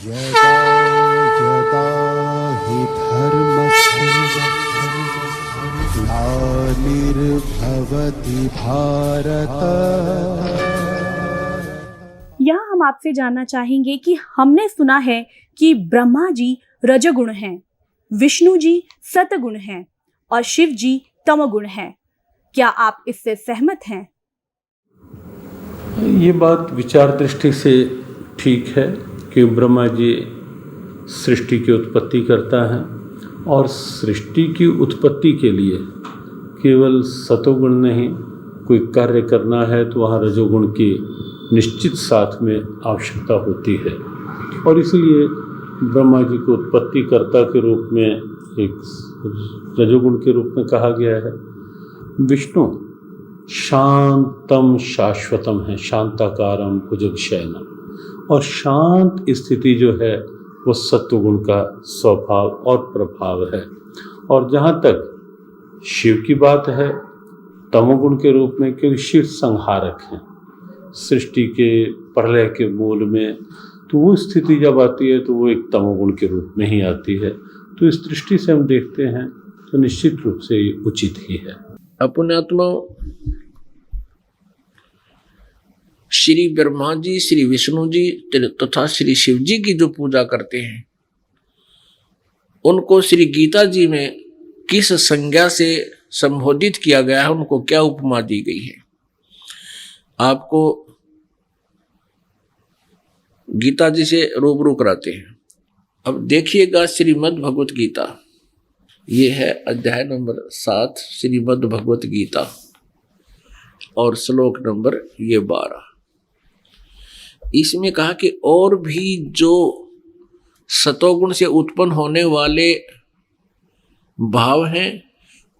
यदा यदा हि धर्मस्य ग्लानिर्भवति भारत। यहाँ हम आपसे जानना चाहेंगे कि हमने सुना है कि ब्रह्मा जी रजोगुण हैं, विष्णु जी सतगुण हैं और शिव जी तमोगुण हैं। क्या आप इससे सहमत हैं? ये बात विचार दृष्टि से ठीक है कि ब्रह्मा जी सृष्टि की उत्पत्ति करता है और सृष्टि की उत्पत्ति के लिए केवल सतोगुण नहीं, कोई कार्य करना है तो वहाँ रजोगुण की निश्चित साथ में आवश्यकता होती है। और इसलिए ब्रह्मा जी को उत्पत्तिकर्ता के रूप में एक रजोगुण के रूप में कहा गया है। विष्णु शांतम शाश्वतम है, शांताकारम भुजगशयनम, और शांत स्थिति जो है वो सत्वगुण का स्वभाव और प्रभाव है। और जहाँ तक शिव की बात है तमोगुण के रूप में, क्योंकि शिव संहारक हैं सृष्टि के प्रलय के मूल में, तो वो स्थिति जब आती है तो वो एक तमोगुण के रूप में ही आती है। तो इस दृष्टि से हम देखते हैं तो निश्चित रूप से ये उचित ही है। अपनात्मा श्री ब्रह्मा जी, श्री विष्णु जी तथा श्री शिव जी की जो पूजा करते हैं, उनको श्री गीता जी में किस संज्ञा से संबोधित किया गया है, उनको क्या उपमा दी गई है, आपको गीता जी से रूबरू कराते हैं। अब देखिएगा श्रीमद् भगवत गीता, ये है अध्याय नंबर 7 श्रीमद् भगवत गीता और श्लोक नंबर ये 12। इसमें कहा कि और भी जो सतोगुण से उत्पन्न होने वाले भाव हैं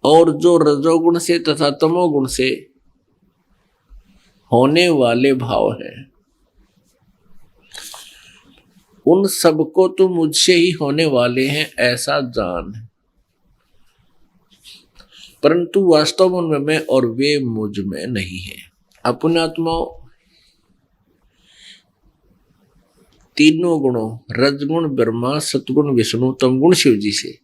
और जो रजोगुण से तथा तमोगुण से होने वाले भाव हैं, उन सबको तो मुझसे ही होने वाले हैं ऐसा जान, परंतु वास्तव में मैं और वे मुझ में नहीं है। अपने आत्मा तीनों गुणों रजगुण ब्रह्मा, सतगुण विष्णु, तमगुण शिव जी से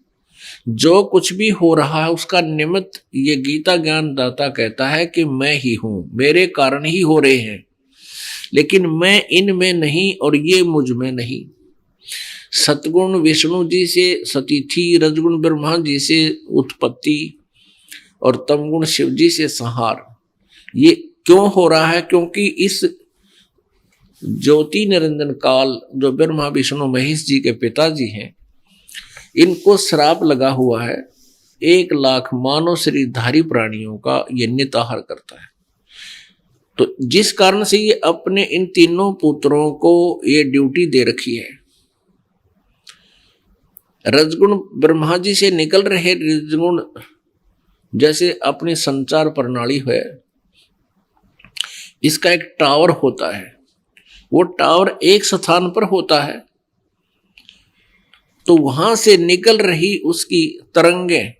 जो कुछ भी हो रहा है उसका निमित्त ये गीता ज्ञान दाता कहता है कि मैं ही हूं, मेरे कारण ही हो रहे हैं, लेकिन मैं इनमें नहीं और ये मुझ में नहीं। सतगुण विष्णु जी से सतिथि, रजगुण ब्रह्मा जी से उत्पत्ति और तमगुण शिव जी से संहार। ये क्यों हो रहा है? क्योंकि इस ज्योति निरंजन काल जो ब्रह्मा विष्णु महेश जी के पिताजी हैं, इनको श्राप लगा हुआ है 1 लाख मानव शरीरधारी प्राणियों का ये निताहार करता है। तो जिस कारण से ये अपने इन तीनों पुत्रों को ये ड्यूटी दे रखी है। रजगुण ब्रह्मा जी से निकल रहे रजगुण जैसे अपनी संचार प्रणाली है, इसका एक टावर होता है, वो टावर एक स्थान पर होता है, तो वहां से निकल रही उसकी तरंगें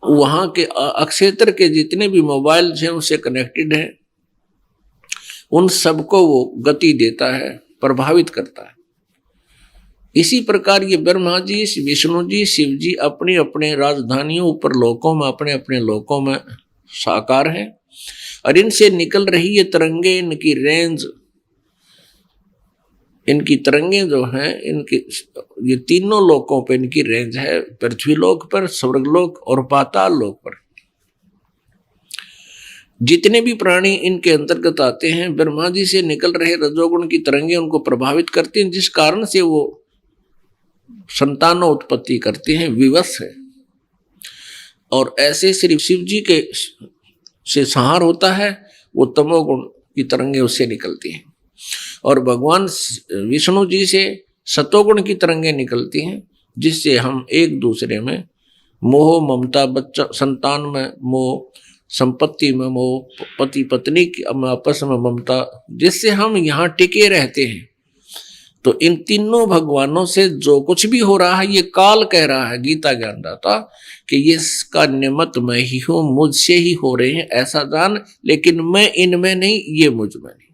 वहां के अक्षेत्र के जितने भी मोबाइल हैं उससे कनेक्टेड है, उन सबको वो गति देता है, प्रभावित करता है। इसी प्रकार ये ब्रह्मा जी, विष्णु जी, शिव जी अपनी अपने राजधानियों ऊपर लोकों में अपने अपने लोकों में साकार हैं, और इनसे निकल रही ये तरंगे, इनकी रेंज, इनकी तरंगे जो हैं, इनकी ये तीनों लोकों पे इनकी रेंज है, पृथ्वी लोक पर, स्वर्गलोक और पाताल लोक पर। जितने भी प्राणी इनके अंतर्गत आते हैं, ब्रह्मा जी से निकल रहे रजोगुण की तरंगे उनको प्रभावित करती हैं, जिस कारण से वो संतानों उत्पत्ति करते हैं, विवश है। और ऐसे श्री शिव जी के से संहार होता है, वो तमोगुण की तरंगे उससे निकलती हैं, और भगवान विष्णु जी से सतोगुण की तरंगे निकलती हैं, जिससे हम एक दूसरे में मोह, ममता, बच्चा संतान में मोह, संपत्ति में मोह, पति पत्नी की आपस में ममता, जिससे हम यहाँ टिके रहते हैं। तो इन तीनों भगवानों से जो कुछ भी हो रहा है, ये काल कह रहा है गीता ज्ञानदाता कि ये इसका निमित्त मैं ही हूं, मुझसे ही हो रहे हैं ऐसा जान, लेकिन मैं इनमें नहीं, ये मुझ में नहीं।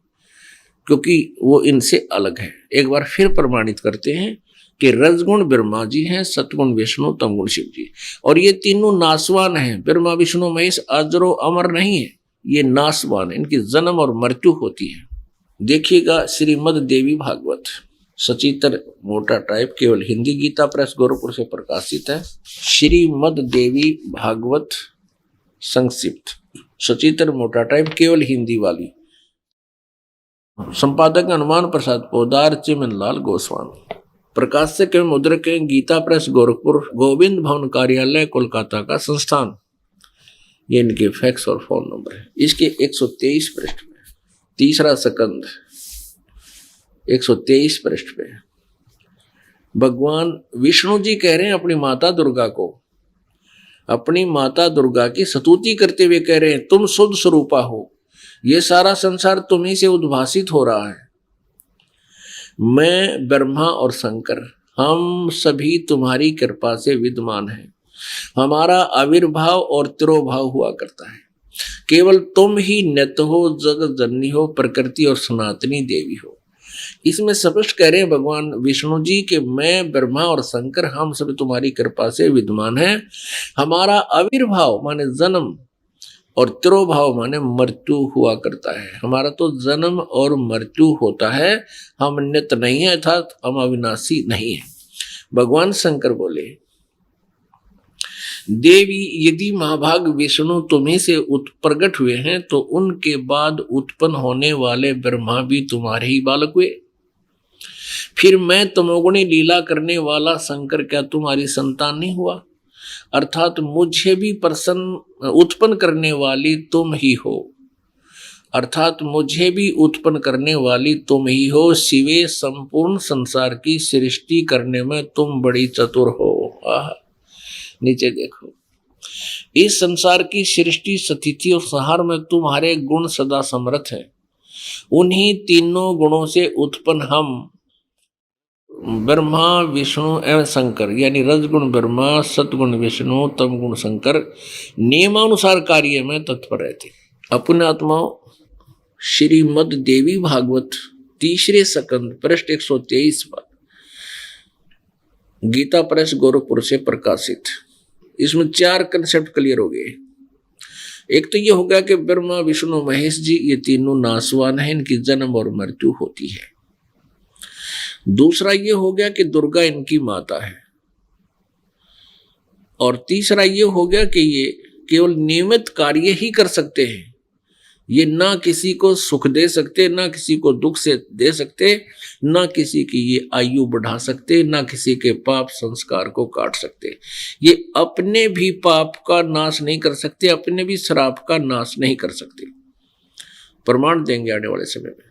क्योंकि वो इनसे अलग है। एक बार फिर प्रमाणित करते हैं कि रजगुण ब्रह्मा जी हैं, सतगुण विष्णु, तमगुण शिव जी, और ये तीनों नासवान हैं। ब्रह्मा विष्णु महेश अजरो अमर नहीं है, ये नासवान है, इनकी जन्म और मृत्यु होती है। देखिएगा श्रीमद देवी भागवत, सचित्र मोटा टाइप, केवल हिंदी, गीता प्रेस गोरखपुर से प्रकाशित है। श्रीमद देवी भागवत संक्षिप्त, सचित्र मोटा टाइप, केवल हिंदी वाली, संपादक हनुमान प्रसाद पोदार, चिमनलाल गोस्वामी, प्रकाशक एवं मुद्रक गीता प्रेस गोरखपुर, गोविंद भवन कार्यालय कोलकाता का संस्थान। ये इनके फैक्स और फोन नंबर है। इसके 123 पृष्ठ में, तीसरा सकंद 123 पृष्ठ पे भगवान विष्णु जी कह रहे हैं अपनी माता दुर्गा को, अपनी माता दुर्गा की स्तुति करते हुए कह रहे हैं, तुम शुद्ध स्वरूपा हो, ये सारा संसार तुम्ही से उद्भासित हो रहा है। मैं ब्रह्मा और शंकर हम सभी तुम्हारी कृपा से विद्यमान हैं। हमारा आविर्भाव और तिरोभाव हुआ करता है। केवल तुम ही नित्य हो, जगत जननी हो, प्रकृति और सनातनी देवी हो। इसमें स्पष्ट कह रहे हैं भगवान विष्णु जी कि मैं ब्रह्मा और शंकर हम सभी तुम्हारी कृपा से विद्यमान हैं। हमारा आविर्भाव माने जन्म और तिरोभाव माने मृत्यु हुआ करता है। हमारा तो जन्म और मृत्यु होता है, हम नित्य नहीं है, अर्थात हम अविनाशी नहीं है। भगवान शंकर बोले, देवी यदि महाभाग विष्णु तुम्हीं से प्रकट हुए हैं तो उनके बाद उत्पन्न होने वाले ब्रह्मा भी तुम्हारे ही बालक हुए। फिर मैं तमोगुणी लीला करने वाला शंकर क्या तुम्हारी संतान नहीं हुआ? अर्थात मुझे भी प्रसन्न उत्पन्न करने वाली तुम ही हो, अर्थात मुझे भी उत्पन्न करने वाली तुम ही हो। शिवे संपूर्ण संसार की सृष्टि करने में तुम बड़ी चतुर हो। नीचे देखो, इस संसार की सृष्टि, स्थिति और संहार में तुम्हारे गुण सदा समर्थ है। उन्हीं तीनों गुणों से उत्पन्न हम ब्रह्मा विष्णु एवं शंकर, यानी रजगुण ब्रह्मा, सतगुण विष्णु, तमगुण शंकर नियमानुसार कार्य में तत्पर रहते। अपने आत्माओं, श्रीमद देवी भागवत तीसरे सकंद पृष्ठ 123 पर, गीता प्रेस गोरखपुर से प्रकाशित। इसमें 4 कंसेप्ट क्लियर हो गए। एक तो ये हो गया कि ब्रह्मा विष्णु महेश जी ये तीनों नासवान हैं, इनकी जन्म और मृत्यु होती है। दूसरा ये हो गया कि दुर्गा इनकी माता है। और तीसरा ये हो गया कि ये केवल नियमित कार्य ही कर सकते हैं। ये ना किसी को सुख दे सकते, ना किसी को दुख से दे सकते, ना किसी की ये आयु बढ़ा सकते, ना किसी के पाप संस्कार को काट सकते। ये अपने भी पाप का नाश नहीं कर सकते, अपने भी श्राप का नाश नहीं कर सकते। प्रमाण देंगे आने वाले समय में।